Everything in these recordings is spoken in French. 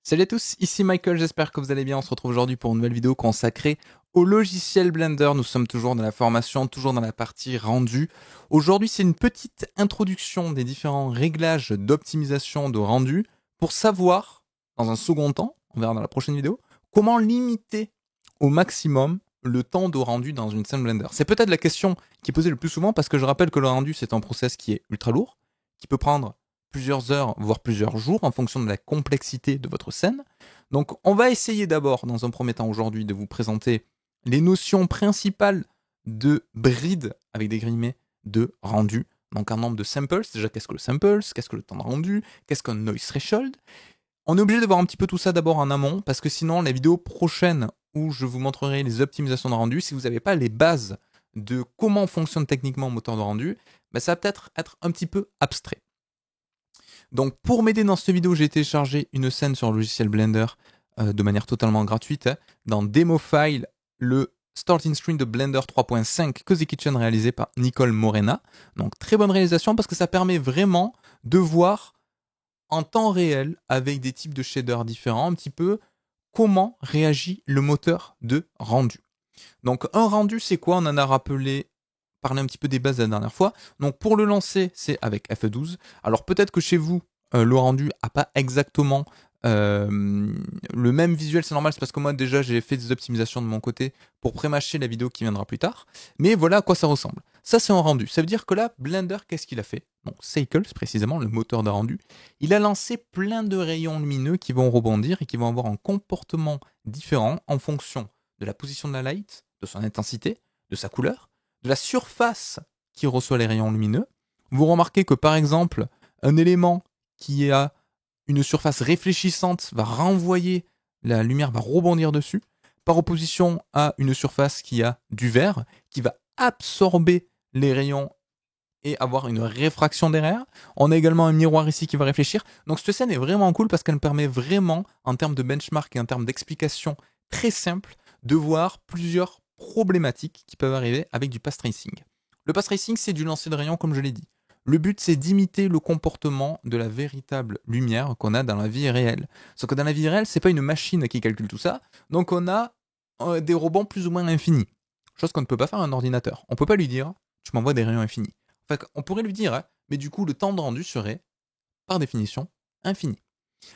Salut à tous, ici Michael, j'espère que vous allez bien. On se retrouve aujourd'hui pour une nouvelle vidéo consacrée au logiciel Blender. Nous sommes toujours dans la formation, toujours dans la partie rendu. Aujourd'hui, c'est une petite introduction des différents réglages d'optimisation de rendu pour savoir, dans un second temps, on verra dans la prochaine vidéo, comment limiter au maximum le temps de rendu dans une scène Blender. C'est peut-être la question qui est posée le plus souvent parce que je rappelle que le rendu, c'est un process qui est ultra lourd, qui peut prendre plusieurs heures, voire plusieurs jours, en fonction de la complexité de votre scène. Donc on va essayer d'abord, dans un premier temps aujourd'hui, de vous présenter les notions principales de bride, avec des guillemets, de rendu. Donc un nombre de samples, déjà qu'est-ce que le samples, qu'est-ce que le temps de rendu, qu'est-ce qu'un noise threshold. On est obligé de voir un petit peu tout ça d'abord en amont, parce que sinon la vidéo prochaine où je vous montrerai les optimisations de rendu, si vous n'avez pas les bases de comment fonctionne techniquement un moteur de rendu, ça va peut-être être un petit peu abstrait. Donc pour m'aider dans cette vidéo, j'ai téléchargé une scène sur le logiciel Blender de manière totalement gratuite. Dans Demo File, le starting screen de Blender 3.5 Cozy Kitchen réalisé par Nicole Morena. Donc très bonne réalisation parce que ça permet vraiment de voir en temps réel, avec des types de shaders différents, un petit peu comment réagit le moteur de rendu. Donc un rendu, c'est quoi? On en a parlé un petit peu des bases la dernière fois. Donc pour le lancer, c'est avec F12. Alors peut-être que chez vous, le rendu n'a pas exactement le même visuel, c'est normal, c'est parce que moi déjà j'ai fait des optimisations de mon côté pour pré-mâcher la vidéo qui viendra plus tard. Mais voilà à quoi ça ressemble. Ça c'est un rendu. Ça veut dire que là, Blender, qu'est-ce qu'il a fait? Donc Cycles, précisément, le moteur de rendu, il a lancé plein de rayons lumineux qui vont rebondir et qui vont avoir un comportement différent en fonction de la position de la light, de son intensité, de sa couleur, de la surface qui reçoit les rayons lumineux. Vous remarquez que par exemple, un élément qui a une surface réfléchissante va renvoyer, la lumière va rebondir dessus, par opposition à une surface qui a du vert, qui va absorber les rayons et avoir une réfraction derrière. On a également un miroir ici qui va réfléchir. Donc cette scène est vraiment cool parce qu'elle permet vraiment, en termes de benchmark et en termes d'explication très simple, de voir plusieurs problématiques qui peuvent arriver avec du path tracing. Le path tracing, c'est du lancer de rayons, comme je l'ai dit. Le but, c'est d'imiter le comportement de la véritable lumière qu'on a dans la vie réelle. Sauf que dans la vie réelle, c'est pas une machine qui calcule tout ça. Donc on a des rebonds plus ou moins infinis. Chose qu'on ne peut pas faire à un ordinateur. On peut pas lui dire, tu m'envoies des rayons infinis. Enfin, on pourrait lui dire, mais du coup, le temps de rendu serait, par définition, infini.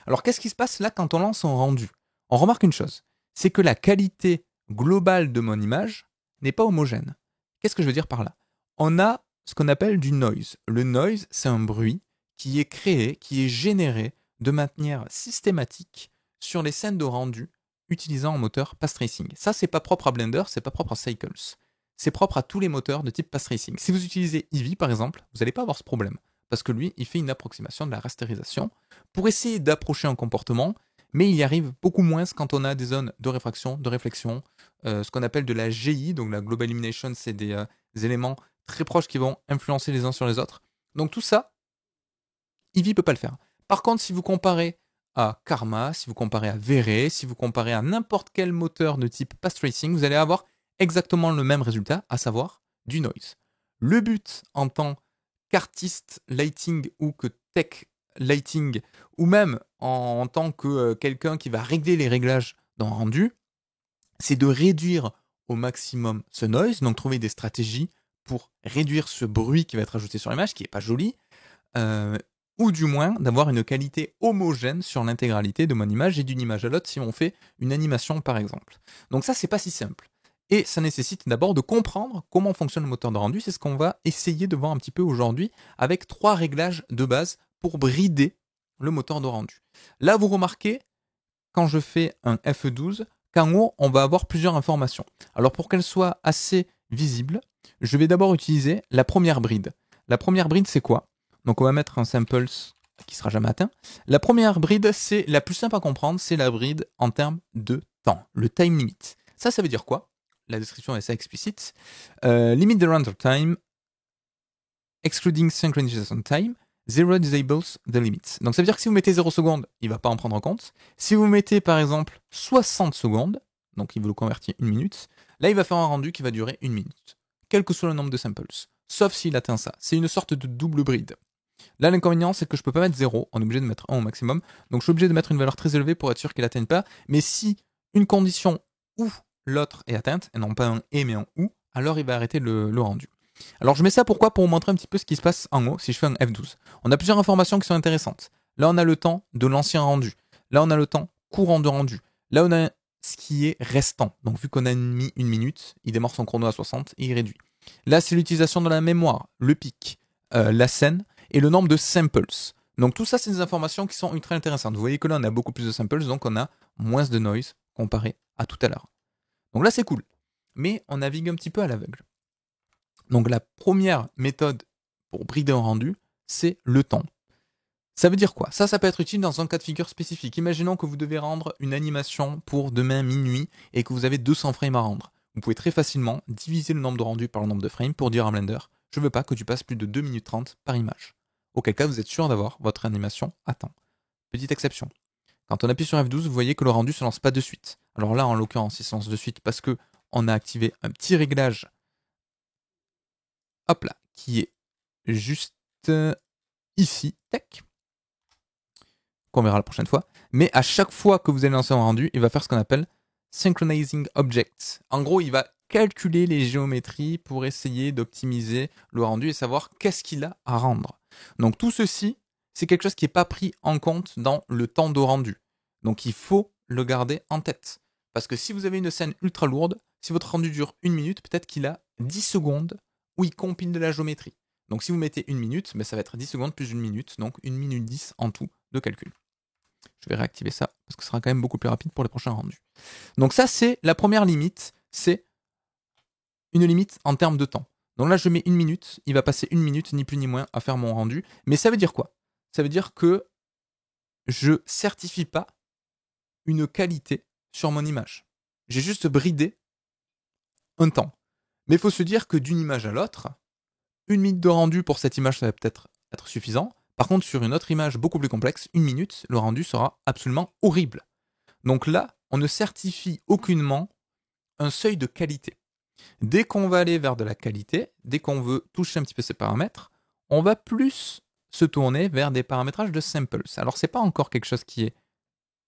Alors, qu'est-ce qui se passe là quand on lance un rendu? On remarque une chose, c'est que la qualité globale de mon image n'est pas homogène. Qu'est-ce que je veux dire par là? On a ce qu'on appelle du noise. Le noise, c'est un bruit qui est créé, qui est généré de manière systématique sur les scènes de rendu utilisant un moteur path tracing. Ça, c'est pas propre à Blender, c'est pas propre à Cycles. C'est propre à tous les moteurs de type path tracing. Si vous utilisez Eevee, par exemple, vous n'allez pas avoir ce problème. Parce que lui, il fait une approximation de la rasterisation pour essayer d'approcher un comportement, mais il y arrive beaucoup moins quand on a des zones de réfraction, de réflexion, ce qu'on appelle de la GI, donc la Global Illumination, c'est des éléments très proches qui vont influencer les uns sur les autres. Donc tout ça, Eevee ne peut pas le faire. Par contre, si vous comparez à Karma, si vous comparez à V-Ray, si vous comparez à n'importe quel moteur de type path tracing, vous allez avoir exactement le même résultat, à savoir du noise. Le but en tant qu'artiste lighting ou que tech lighting, ou même en tant que quelqu'un qui va régler les réglages dans rendu, c'est de réduire au maximum ce noise, donc trouver des stratégies pour réduire ce bruit qui va être ajouté sur l'image, qui n'est pas joli, ou du moins d'avoir une qualité homogène sur l'intégralité de mon image et d'une image à l'autre si on fait une animation par exemple. Donc ça, c'est pas si simple. Et ça nécessite d'abord de comprendre comment fonctionne le moteur de rendu. C'est ce qu'on va essayer de voir un petit peu aujourd'hui avec 3 réglages de base pour brider le moteur de rendu. Là, vous remarquez, quand je fais un F12, qu'en haut, on va avoir plusieurs informations. Alors pour qu'elles soient assez visibles, je vais d'abord utiliser la première bride. La première bride, c'est quoi? Donc on va mettre un samples qui sera jamais atteint. La première bride, c'est la plus simple à comprendre, c'est la bride en termes de temps, le time limit. Ça veut dire quoi? La description est assez explicite. Limit the render time, excluding synchronization time, 0 disables the limits. Donc ça veut dire que si vous mettez 0 secondes, il ne va pas en prendre en compte. Si vous mettez par exemple 60 secondes, donc il vous le convertit 1 minute, là il va faire un rendu qui va durer 1 minute, quel que soit le nombre de samples, sauf s'il atteint ça. C'est une sorte de double bride. Là, l'inconvénient, c'est que je peux pas mettre 0, on est obligé de mettre 1 au maximum. Donc je suis obligé de mettre une valeur très élevée pour être sûr qu'il n'atteigne pas. Mais si une condition ou l'autre est atteinte, et non pas un et mais un ou, alors il va arrêter le rendu. Alors je mets ça pourquoi? Pour vous montrer un petit peu ce qui se passe en haut si je fais un F12. On a plusieurs informations qui sont intéressantes. Là, on a le temps de l'ancien rendu. Là, on a le temps courant de rendu. Là, on a ce qui est restant. Donc vu qu'on a mis une minute, il démarre son chrono à 60 et il réduit. Là, c'est l'utilisation de la mémoire, le pic, la scène et le nombre de samples. Donc tout ça, c'est des informations qui sont ultra intéressantes. Vous voyez que là, on a beaucoup plus de samples, donc on a moins de noise comparé à tout à l'heure. Donc là, c'est cool. Mais on navigue un petit peu à l'aveugle. Donc la première méthode pour brider un rendu, c'est le temps. Ça veut dire quoi? Ça peut être utile dans un cas de figure spécifique. Imaginons que vous devez rendre une animation pour demain minuit et que vous avez 200 frames à rendre. Vous pouvez très facilement diviser le nombre de rendus par le nombre de frames pour dire à Blender, je veux pas que tu passes plus de 2 minutes 30 par image. Auquel cas, vous êtes sûr d'avoir votre animation à temps. Petite exception. Quand on appuie sur F12, vous voyez que le rendu ne se lance pas de suite. Alors là, en l'occurrence, il se lance de suite parce que on a activé un petit réglage, hop là, qui est juste ici, tac, qu'on verra la prochaine fois. Mais à chaque fois que vous allez lancer un rendu, il va faire ce qu'on appelle Synchronizing Objects. En gros, il va calculer les géométries pour essayer d'optimiser le rendu et savoir qu'est-ce qu'il a à rendre. Donc tout ceci, c'est quelque chose qui n'est pas pris en compte dans le temps de rendu. Donc il faut le garder en tête. Parce que si vous avez une scène ultra lourde, si votre rendu dure 1 minute, peut-être qu'il a 10 secondes où il compile de la géométrie. Donc si vous mettez 1 minute, ça va être 10 secondes plus 1 minute, donc 1 minute 10 en tout de calcul. Je vais réactiver ça parce que ce sera quand même beaucoup plus rapide pour les prochains rendus. Donc ça, c'est la première limite, c'est une limite en termes de temps. Donc là, je mets 1 minute, il va passer 1 minute, ni plus ni moins, à faire mon rendu. Mais ça veut dire quoi? Ça veut dire que je certifie pas une qualité sur mon image. J'ai juste bridé un temps. Mais il faut se dire que d'une image à l'autre, 1 minute de rendu pour cette image, ça va peut-être être suffisant. Par contre, sur une autre image beaucoup plus complexe, 1 minute, le rendu sera absolument horrible. Donc là, on ne certifie aucunement un seuil de qualité. Dès qu'on va aller vers de la qualité, dès qu'on veut toucher un petit peu ces paramètres, on va plus se tourner vers des paramétrages de samples. Alors c'est pas encore quelque chose qui est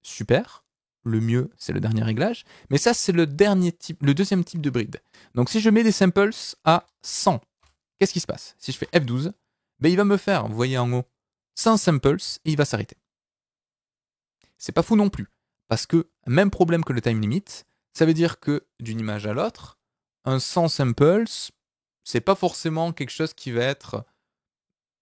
super, le mieux c'est le dernier réglage, mais ça c'est le deuxième type de bride. Donc si je mets des samples à 100, qu'est-ce qui se passe? Si je fais F12, il va me faire, vous voyez en haut, 100 samples et il va s'arrêter. C'est pas fou non plus, parce que même problème que le time limit, ça veut dire que d'une image à l'autre, un 100 samples, c'est pas forcément quelque chose qui va être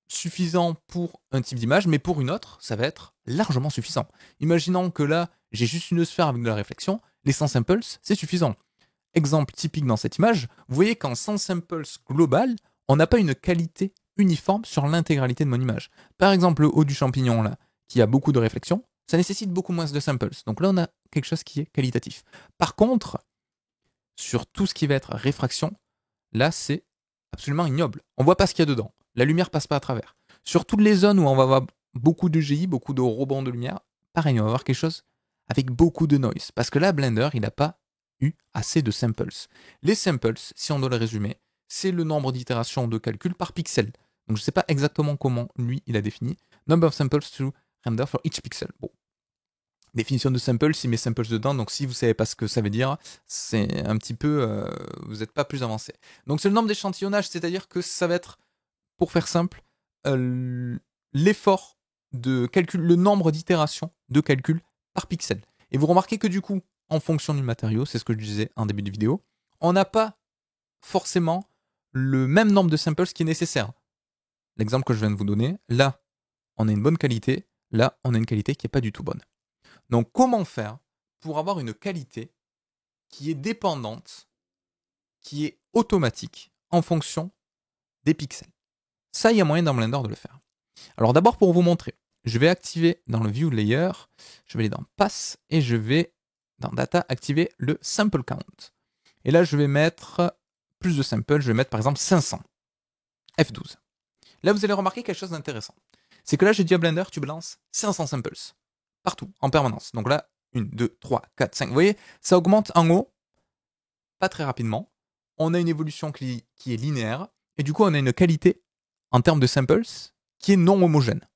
suffisant pour un type d'image, mais pour une autre, ça va être largement suffisant. Imaginons que là, j'ai juste une sphère avec de la réflexion, les 100 samples, c'est suffisant. Exemple typique dans cette image, vous voyez qu'en 100 samples global, on n'a pas une qualité uniforme sur l'intégralité de mon image. Par exemple, le haut du champignon, là, qui a beaucoup de réflexion, ça nécessite beaucoup moins de samples. Donc là, on a quelque chose qui est qualitatif. Par contre, sur tout ce qui va être réfraction, là, c'est absolument ignoble. On voit pas ce qu'il y a dedans. La lumière passe pas à travers. Sur toutes les zones où on va avoir beaucoup de GI, beaucoup de rebonds de lumière, pareil, on va avoir quelque chose avec beaucoup de noise. Parce que là, Blender, il n'a pas eu assez de samples. Les samples, si on doit le résumer, c'est le nombre d'itérations de calcul par pixel. Donc je ne sais pas exactement comment lui, il a défini. Number of samples to render for each pixel. Bon. Définition de sample, il met samples dedans, donc si vous ne savez pas ce que ça veut dire, c'est un petit peu, vous n'êtes pas plus avancé. Donc c'est le nombre d'échantillonnages, c'est-à-dire que ça va être, pour faire simple, l'effort de calcul, le nombre d'itérations de calcul par pixel. Et vous remarquez que du coup, en fonction du matériau, c'est ce que je disais en début de vidéo, on n'a pas forcément le même nombre de samples qui est nécessaire. L'exemple que je viens de vous donner, là, on a une bonne qualité, là, on a une qualité qui n'est pas du tout bonne. Donc comment faire pour avoir une qualité qui est dépendante, qui est automatique en fonction des pixels? Ça, il y a moyen dans Blender de le faire. Alors d'abord, pour vous montrer, je vais activer dans le View Layer, je vais aller dans Pass et je vais dans Data activer le Sample Count. Et là, je vais mettre plus de samples, je vais mettre par exemple 500. F12. Là, vous allez remarquer quelque chose d'intéressant. C'est que là, j'ai dit à Blender, tu balances 500 samples. Partout, en permanence. Donc là, 1, 2, 3, 4, 5. Vous voyez, ça augmente en haut, pas très rapidement. On a une évolution qui est linéaire. Et du coup, on a une qualité en termes de samples qui est non homogène.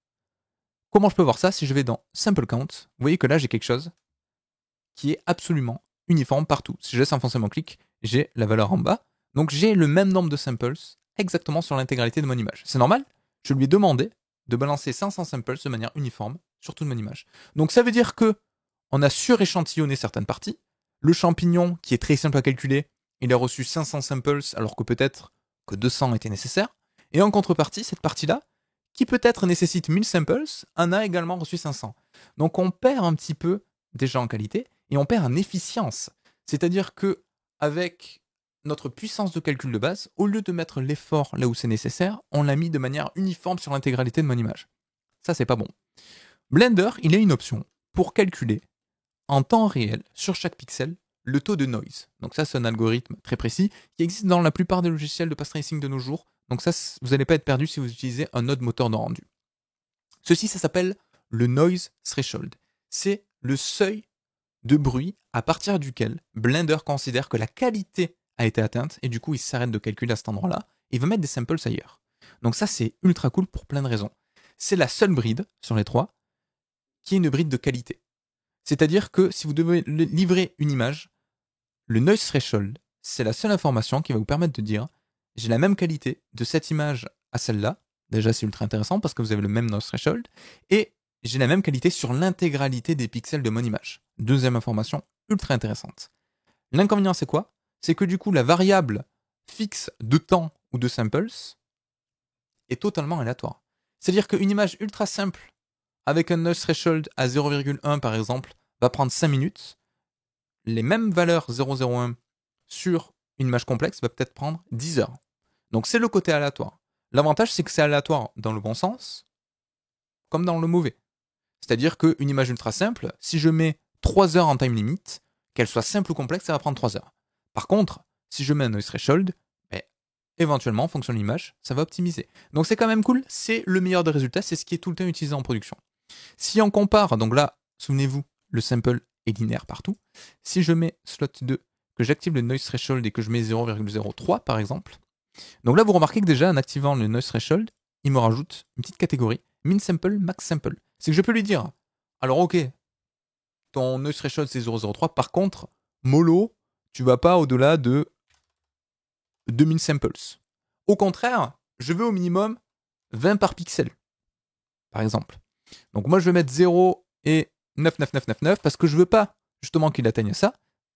Comment je peux voir ça? Si je vais dans Sample Count, vous voyez que là j'ai quelque chose qui est absolument uniforme partout. Si je laisse enfoncer mon clic, j'ai la valeur en bas. Donc j'ai le même nombre de samples exactement sur l'intégralité de mon image. C'est normal, je lui ai demandé de balancer 500 samples de manière uniforme sur toute mon image. Donc ça veut dire que on a suréchantillonné certaines parties. Le champignon, qui est très simple à calculer, il a reçu 500 samples alors que peut-être que 200 étaient nécessaires. Et en contrepartie, cette partie-là, qui peut-être nécessite 1000 samples, en a également reçu 500. Donc on perd un petit peu déjà en qualité et on perd en efficience. C'est-à-dire que avec notre puissance de calcul de base, au lieu de mettre l'effort là où c'est nécessaire, on l'a mis de manière uniforme sur l'intégralité de mon image. Ça, c'est pas bon. Blender, il a une option pour calculer en temps réel, sur chaque pixel, le taux de noise. Donc ça, c'est un algorithme très précis qui existe dans la plupart des logiciels de path tracing de nos jours. Donc ça, vous n'allez pas être perdu si vous utilisez un autre moteur de rendu. Ceci, ça s'appelle le noise threshold. C'est le seuil de bruit à partir duquel Blender considère que la qualité a été atteinte et du coup, il s'arrête de calculer à cet endroit-là et il va mettre des samples ailleurs. Donc ça, c'est ultra cool pour plein de raisons. C'est la seule bride sur les trois qui est une bride de qualité. C'est-à-dire que si vous devez livrer une image, le noise threshold, c'est la seule information qui va vous permettre de dire j'ai la même qualité de cette image à celle-là. Déjà, c'est ultra intéressant parce que vous avez le même noise threshold. Et j'ai la même qualité sur l'intégralité des pixels de mon image. Deuxième information ultra intéressante. L'inconvénient, c'est quoi? C'est que du coup, la variable fixe de temps ou de samples est totalement aléatoire. C'est-à-dire qu'une image ultra simple avec un noise threshold à 0,1 par exemple, va prendre 5 minutes. Les mêmes valeurs 0,01 sur une image complexe va peut-être prendre 10 heures. Donc c'est le côté aléatoire. L'avantage, c'est que c'est aléatoire dans le bon sens, comme dans le mauvais. C'est-à-dire qu'une image ultra simple, si je mets 3 heures en time limit, qu'elle soit simple ou complexe, ça va prendre 3 heures. Par contre, si je mets un noise threshold, éventuellement, en fonction de l'image, ça va optimiser. Donc c'est quand même cool, c'est le meilleur des résultats, c'est ce qui est tout le temps utilisé en production. Si on compare, donc là, souvenez-vous, le sample est linéaire partout. Si je mets slot 2, que j'active le noise threshold et que je mets 0,03 par exemple, donc là vous remarquez que déjà en activant le noise threshold, il me rajoute une petite catégorie, min sample, max sample. C'est que je peux lui dire, alors ok, ton noise threshold c'est 0,03, par contre, mollo, tu vas pas au-delà de 2000 samples. Au contraire, je veux au minimum 20 par pixel, par exemple. Donc moi je vais mettre 0 et 99999 parce que je veux pas justement qu'il atteigne ça,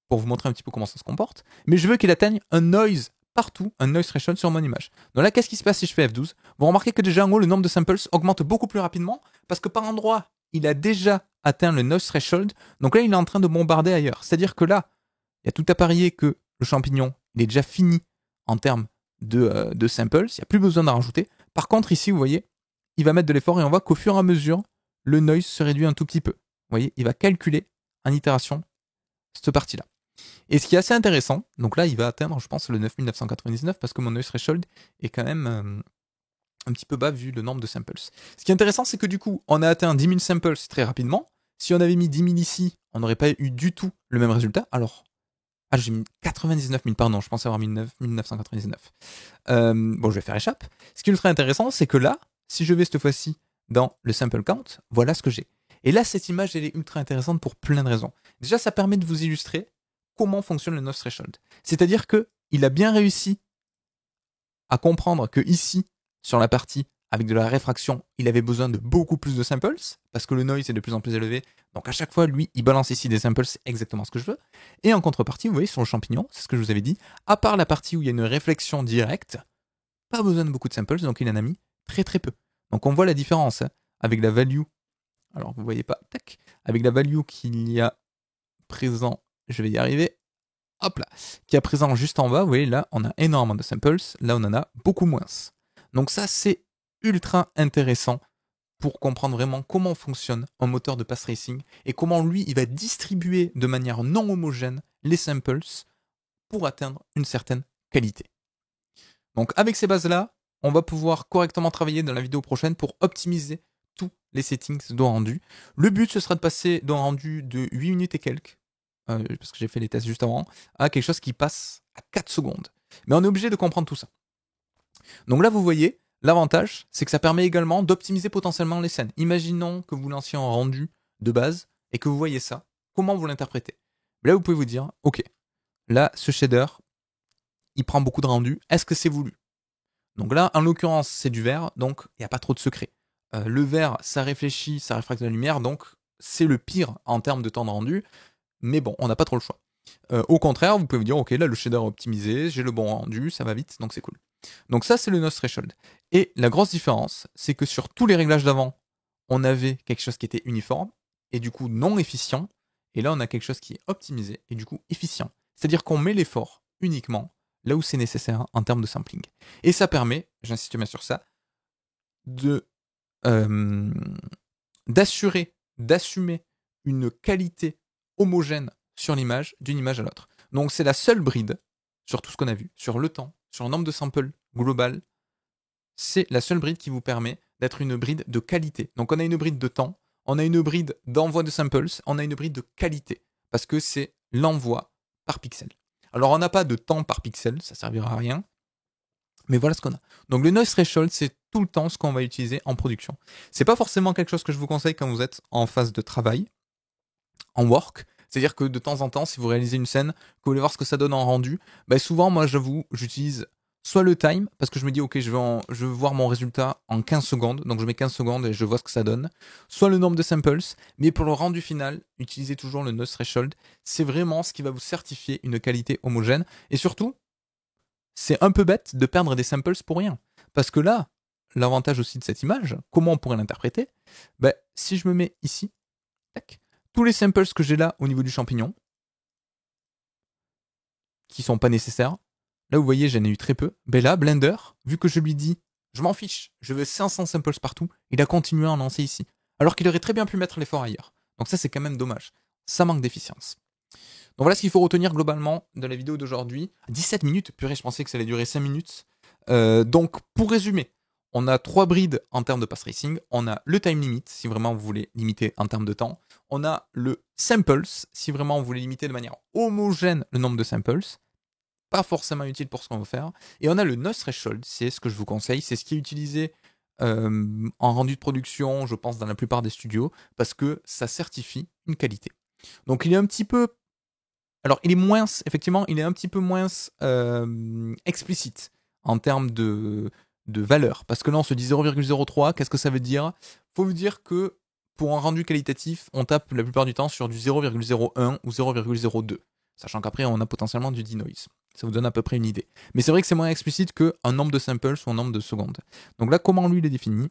pour vous montrer un petit peu comment ça se comporte, mais je veux qu'il atteigne un noise partout, un noise threshold sur mon image. Donc là, qu'est-ce qui se passe si je fais F12? Vous remarquez que déjà en haut, le nombre de samples augmente beaucoup plus rapidement parce que par endroit, il a déjà atteint le noise threshold, donc là il est en train de bombarder ailleurs. C'est-à-dire que là, il y a tout à parier que le champignon, il est déjà fini en termes de samples, il n'y a plus besoin d'en rajouter. Par contre, ici, vous voyez, il va mettre de l'effort et on voit qu'au fur et à mesure, le noise se réduit un tout petit peu. Vous voyez, il va calculer en itération cette partie-là. Et ce qui est assez intéressant, donc là, il va atteindre, je pense, le 9999 parce que mon noise threshold est quand même un petit peu bas vu le nombre de samples. Ce qui est intéressant, c'est que du coup, on a atteint 10 000 samples très rapidement. Si on avait mis 10 000 ici, on n'aurait pas eu du tout le même résultat. Alors, j'ai mis 99 000, pardon, je pensais avoir mis 1999. Bon, je vais faire échappe. Ce qui est ultra intéressant, c'est que là, si je vais cette fois-ci dans le sample count, voilà ce que j'ai. Et là, cette image, elle est ultra intéressante pour plein de raisons. Déjà, ça permet de vous illustrer comment fonctionne le noise threshold. C'est-à-dire qu'il a bien réussi à comprendre que ici, sur la partie avec de la réfraction, il avait besoin de beaucoup plus de samples, parce que le noise est de plus en plus élevé. Donc à chaque fois, lui, il balance ici des samples, c'est exactement ce que je veux. Et en contrepartie, vous voyez, sur le champignon, c'est ce que je vous avais dit, à part la partie où il y a une réflexion directe, pas besoin de beaucoup de samples, donc il en a mis très très peu. Donc on voit la différence avec la value, alors vous voyez pas, tac, avec la value qu'il y a présent, je vais y arriver, hop là, qui est présent juste en bas, vous voyez, là, on a énormément de samples, là, on en a beaucoup moins. Donc ça, c'est ultra intéressant pour comprendre vraiment comment fonctionne un moteur de path tracing et comment lui, il va distribuer de manière non homogène les samples pour atteindre une certaine qualité. Donc avec ces bases-là, on va pouvoir correctement travailler dans la vidéo prochaine pour optimiser tous les settings de rendu. Le but, ce sera de passer d'un rendu de 8 minutes et quelques, parce que j'ai fait les tests juste avant, à quelque chose qui passe à 4 secondes. Mais on est obligé de comprendre tout ça. Donc là, vous voyez, L'avantage, c'est que ça permet également d'optimiser potentiellement les scènes. Imaginons que vous lanciez un rendu de base et que vous voyez ça. Comment vous l'interprétez? Là, vous pouvez vous dire, ok, là, ce shader, il prend beaucoup de rendu. Est-ce que c'est voulu? Donc là, en l'occurrence, c'est du vert, donc il n'y a pas trop de secret. Le vert, ça réfléchit, ça réfracte la lumière, donc c'est le pire en termes de temps de rendu. Mais bon, on n'a pas trop le choix. Au contraire, vous pouvez vous dire, ok, là, le shader est optimisé, j'ai le bon rendu, ça va vite, donc c'est cool. Donc ça, c'est le noise threshold. Et la grosse différence, c'est que sur tous les réglages d'avant, on avait quelque chose qui était uniforme, et du coup non efficient. Et là, on a quelque chose qui est optimisé, et du coup efficient. C'est-à-dire qu'on met l'effort uniquement là où c'est nécessaire en termes de sampling. Et ça permet, j'insiste bien sur ça, d'assurer, d'assumer une qualité homogène sur l'image, d'une image à l'autre. Donc c'est la seule bride sur tout ce qu'on a vu, sur le temps, sur le nombre de samples global, c'est la seule bride qui vous permet d'être une bride de qualité. Donc on a une bride de temps, on a une bride d'envoi de samples, on a une bride de qualité, parce que c'est l'envoi par pixel. Alors on n'a pas de temps par pixel, ça servira à rien, mais voilà ce qu'on a. Donc le noise threshold, c'est tout le temps ce qu'on va utiliser en production. C'est pas forcément quelque chose que je vous conseille quand vous êtes en phase de travail, en work. C'est-à-dire que de temps en temps, si vous réalisez une scène, que vous voulez voir ce que ça donne en rendu, bah souvent, moi, j'avoue, j'utilise soit le time, parce que je me dis, ok, je veux voir mon résultat en 15 secondes, donc je mets 15 secondes et je vois ce que ça donne, soit le nombre de samples, mais pour le rendu final, utilisez toujours le noise threshold. C'est vraiment ce qui va vous certifier une qualité homogène. Et surtout, c'est un peu bête de perdre des samples pour rien. Parce que là, l'avantage aussi de cette image, comment on pourrait l'interpréter? Ben, si je me mets ici, tac, tous les samples que j'ai là au niveau du champignon, qui sont pas nécessaires, là vous voyez j'en ai eu très peu, ben là Blender, vu que je lui dis je m'en fiche, je veux 500 samples partout, il a continué à en lancer ici. Alors qu'il aurait très bien pu mettre l'effort ailleurs. Donc ça c'est quand même dommage. Ça manque d'efficience. Donc voilà ce qu'il faut retenir globalement de la vidéo d'aujourd'hui. 17 minutes, purée, je pensais que ça allait durer 5 minutes. Donc pour résumer, on a 3 brides en termes de pass tracing. On a le time limit, si vraiment vous voulez limiter en termes de temps. On a le samples, si vraiment vous voulez limiter de manière homogène le nombre de samples. Pas forcément utile pour ce qu'on veut faire. Et on a le noise threshold, c'est ce que je vous conseille. C'est ce qui est utilisé en rendu de production, je pense, dans la plupart des studios, parce que ça certifie une qualité. Donc il est un petit peu... Alors il est moins, effectivement, il est un petit peu moins explicite en termes de valeur. Parce que là, on se dit 0,03, qu'est-ce que ça veut dire? Faut vous dire que pour un rendu qualitatif, on tape la plupart du temps sur du 0,01 ou 0,02. Sachant qu'après, on a potentiellement du denoise. Ça vous donne à peu près une idée. Mais c'est vrai que c'est moins explicite qu'un nombre de samples ou un nombre de secondes. Donc là, comment lui, il est défini?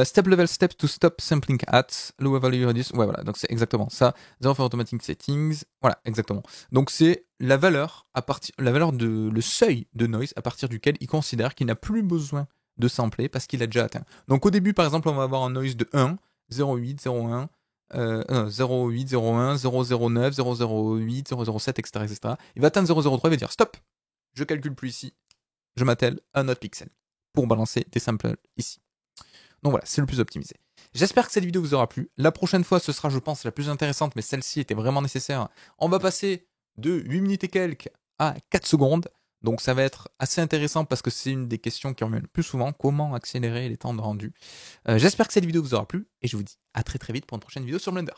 Step level step to stop sampling at low value radius. Ouais, voilà, donc c'est exactement ça. Zero for automatic settings. Voilà, exactement. Donc c'est la valeur le seuil de noise à partir duquel il considère qu'il n'a plus besoin de sampler parce qu'il a déjà atteint. Donc au début, par exemple, on va avoir un noise de 1, 0,8, 0,1, 0,8, 0,1, 0,09, 0,08, 0,07, etc., etc. Il va atteindre 0,03, il va dire stop, je calcule plus ici, je m'attelle à un autre pixel pour balancer des samples ici. Donc voilà, c'est le plus optimisé. J'espère que cette vidéo vous aura plu. La prochaine fois, ce sera, je pense, la plus intéressante, mais celle-ci était vraiment nécessaire. On va passer de 8 minutes et quelques à 4 secondes. Donc ça va être assez intéressant parce que c'est une des questions qui reviennent le plus souvent. Comment accélérer les temps de rendu? J'espère que cette vidéo vous aura plu et je vous dis à très très vite pour une prochaine vidéo sur Blender.